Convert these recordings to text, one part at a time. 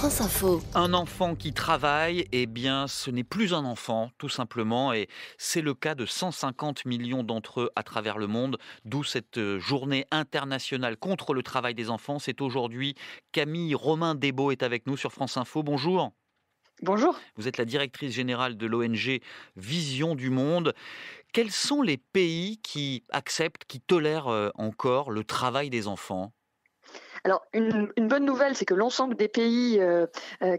France Info. Un enfant qui travaille, eh bien, ce n'est plus un enfant, tout simplement, et c'est le cas de 150 millions d'entre eux à travers le monde, d'où cette journée internationale contre le travail des enfants. C'est aujourd'hui. Camille Romain-Desbaux est avec nous sur France Info. Bonjour. Bonjour. Vous êtes la directrice générale de l'ONG Vision du Monde. Quels sont les pays qui acceptent, qui tolèrent encore le travail des enfants ? Alors, une bonne nouvelle, c'est que l'ensemble des pays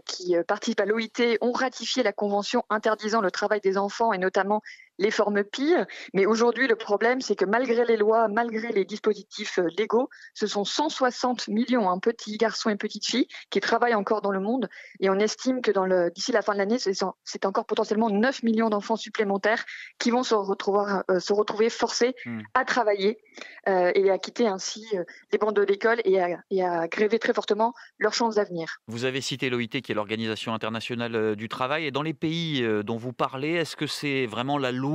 qui participent à l'OIT ont ratifié la convention interdisant le travail des enfants et notamment les formes pires. Mais aujourd'hui, le problème, c'est que malgré les lois, malgré les dispositifs légaux, ce sont 160 millions petits garçons et petites filles qui travaillent encore dans le monde. Et on estime que d'ici la fin de l'année, c'est encore potentiellement 9 millions d'enfants supplémentaires qui vont se retrouver forcés à travailler et à quitter ainsi les bancs de l'école et à gréver très fortement leurs chances d'avenir. Vous avez cité l'OIT, qui est l'Organisation internationale du travail. Et dans les pays dont vous parlez, est-ce que c'est vraiment la loi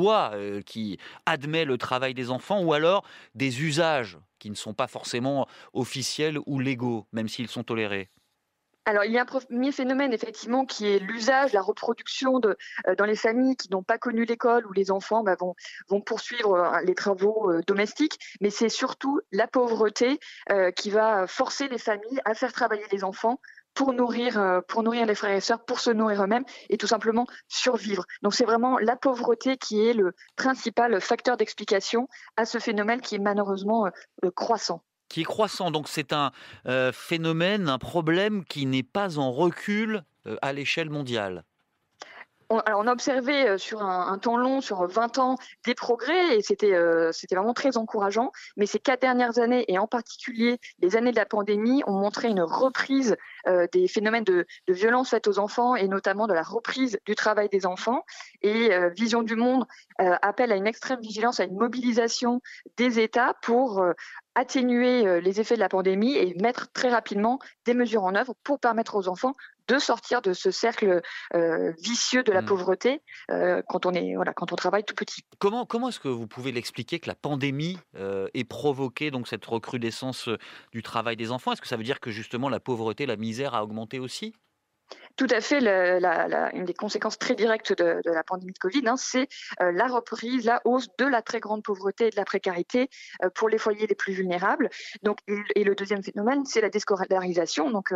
qui admet le travail des enfants, ou alors des usages qui ne sont pas forcément officiels ou légaux, même s'ils sont tolérés ? Alors, il y a un premier phénomène, effectivement, qui est l'usage, la reproduction dans les familles qui n'ont pas connu l'école, où les enfants vont poursuivre les travaux domestiques. Mais c'est surtout la pauvreté qui va forcer les familles à faire travailler les enfants pour nourrir les frères et sœurs, pour se nourrir eux-mêmes et tout simplement survivre. Donc, c'est vraiment la pauvreté qui est le principal facteur d'explication à ce phénomène qui est malheureusement croissant. Qui est croissant, donc c'est un phénomène, un problème qui n'est pas en recul à l'échelle mondiale. On a observé sur un temps long, sur 20 ans, des progrès et c'était vraiment très encourageant. Mais ces 4 dernières années, et en particulier les années de la pandémie, ont montré une reprise des phénomènes de violence faite aux enfants et notamment de la reprise du travail des enfants. Et Vision du Monde appelle à une extrême vigilance, à une mobilisation des États pour atténuer les effets de la pandémie et mettre très rapidement des mesures en œuvre pour permettre aux enfants de sortir de ce cercle vicieux de la pauvreté quand on travaille tout petit. Comment est-ce que vous pouvez l'expliquer que la pandémie ait provoqué donc cette recrudescence du travail des enfants ? Est-ce que ça veut dire que justement la pauvreté, la misère a augmenté aussi ? Tout à fait. Une des conséquences très directes de la pandémie de Covid, c'est la reprise, la hausse de la très grande pauvreté et de la précarité pour les foyers les plus vulnérables. Donc, et le deuxième phénomène, c'est la déscolarisation. Donc,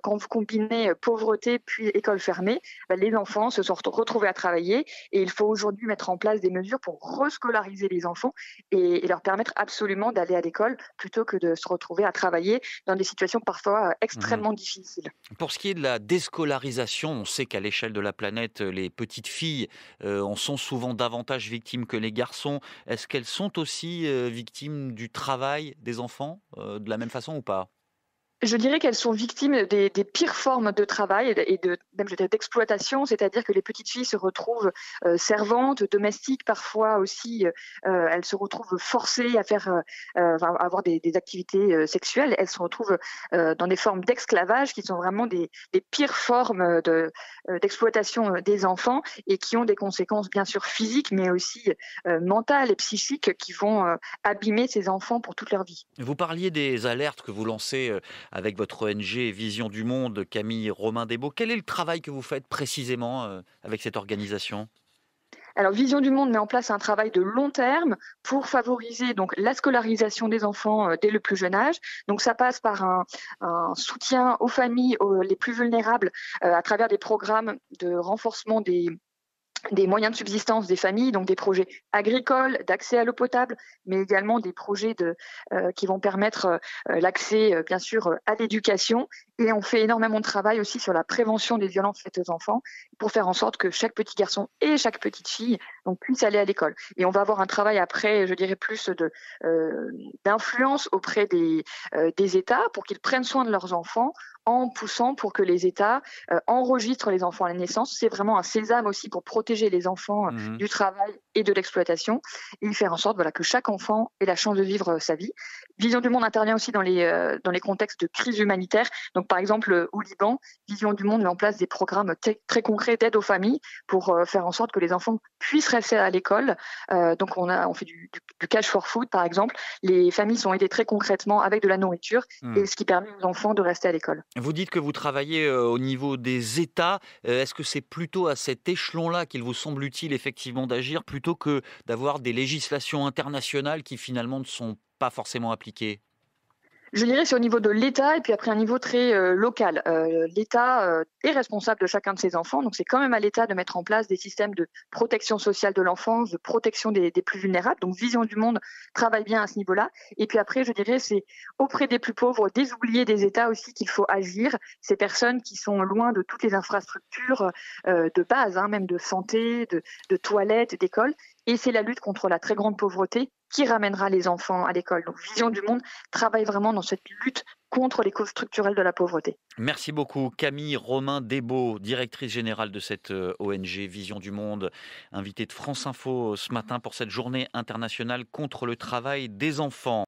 quand vous combinez pauvreté puis école fermée, les enfants se sont retrouvés à travailler et il faut aujourd'hui mettre en place des mesures pour rescolariser les enfants et leur permettre absolument d'aller à l'école plutôt que de se retrouver à travailler dans des situations parfois extrêmement difficiles. Pour ce qui est de la déscolarisation, on sait qu'à l'échelle de la planète, les petites filles en sont souvent davantage victimes que les garçons. Est-ce qu'elles sont aussi victimes du travail des enfants de la même façon ou pas ? Je dirais qu'elles sont victimes des pires formes de travail et même je dirais d'exploitation, c'est-à-dire que les petites filles se retrouvent servantes, domestiques, parfois aussi elles se retrouvent forcées à avoir des activités sexuelles. Elles se retrouvent dans des formes d'esclavage qui sont vraiment des pires formes d'exploitation des enfants et qui ont des conséquences bien sûr physiques, mais aussi mentales et psychiques qui vont abîmer ces enfants pour toute leur vie. Vous parliez des alertes que vous lancez avec votre ONG Vision du Monde, Camille Romain-Desbaux. Quel est le travail que vous faites précisément avec cette organisation ? Alors, Vision du Monde met en place un travail de long terme pour favoriser donc la scolarisation des enfants dès le plus jeune âge. Donc, ça passe par un soutien aux familles les plus vulnérables à travers des programmes de renforcement des moyens de subsistance des familles, donc des projets agricoles, d'accès à l'eau potable, mais également des projets qui vont permettre l'accès, bien sûr, à l'éducation. Et on fait énormément de travail aussi sur la prévention des violences faites aux enfants pour faire en sorte que chaque petit garçon et chaque petite fille puissent aller à l'école. Et on va avoir un travail après, je dirais, plus d'influence auprès des États pour qu'ils prennent soin de leurs enfants en poussant pour que les États enregistrent les enfants à la naissance. C'est vraiment un sésame aussi pour protéger les enfants du travail et de l'exploitation et faire en sorte voilà, que chaque enfant ait la chance de vivre sa vie. Vision du Monde intervient aussi dans les contextes de crise humanitaire. Donc, par exemple, au Liban, Vision du Monde met en place des programmes très concrets d'aide aux familles pour faire en sorte que les enfants puissent rester à l'école. Donc, on fait du cash for food, par exemple. Les familles sont aidées très concrètement avec de la nourriture Hmm. et ce qui permet aux enfants de rester à l'école. Vous dites que vous travaillez au niveau des États. Est-ce que c'est plutôt à cet échelon-là qu'il vous semble utile effectivement d'agir plutôt que d'avoir des législations internationales qui finalement ne sont pas forcément appliquées? Je dirais c'est au niveau de l'État et puis après un niveau très local. L'État est responsable de chacun de ses enfants, donc c'est quand même à l'État de mettre en place des systèmes de protection sociale de l'enfance, de protection des plus vulnérables. Donc Vision du Monde travaille bien à ce niveau-là. Et puis après, je dirais c'est auprès des plus pauvres, des oubliés des États aussi qu'il faut agir. Ces personnes qui sont loin de toutes les infrastructures de base, hein, même de santé, de toilettes, d'écoles. Et c'est la lutte contre la très grande pauvreté qui ramènera les enfants à l'école. Donc Vision du Monde travaille vraiment dans cette lutte contre les causes structurelles de la pauvreté. Merci beaucoup Camille Romain-Desbaux, directrice générale de cette ONG Vision du Monde, invitée de France Info ce matin pour cette journée internationale contre le travail des enfants.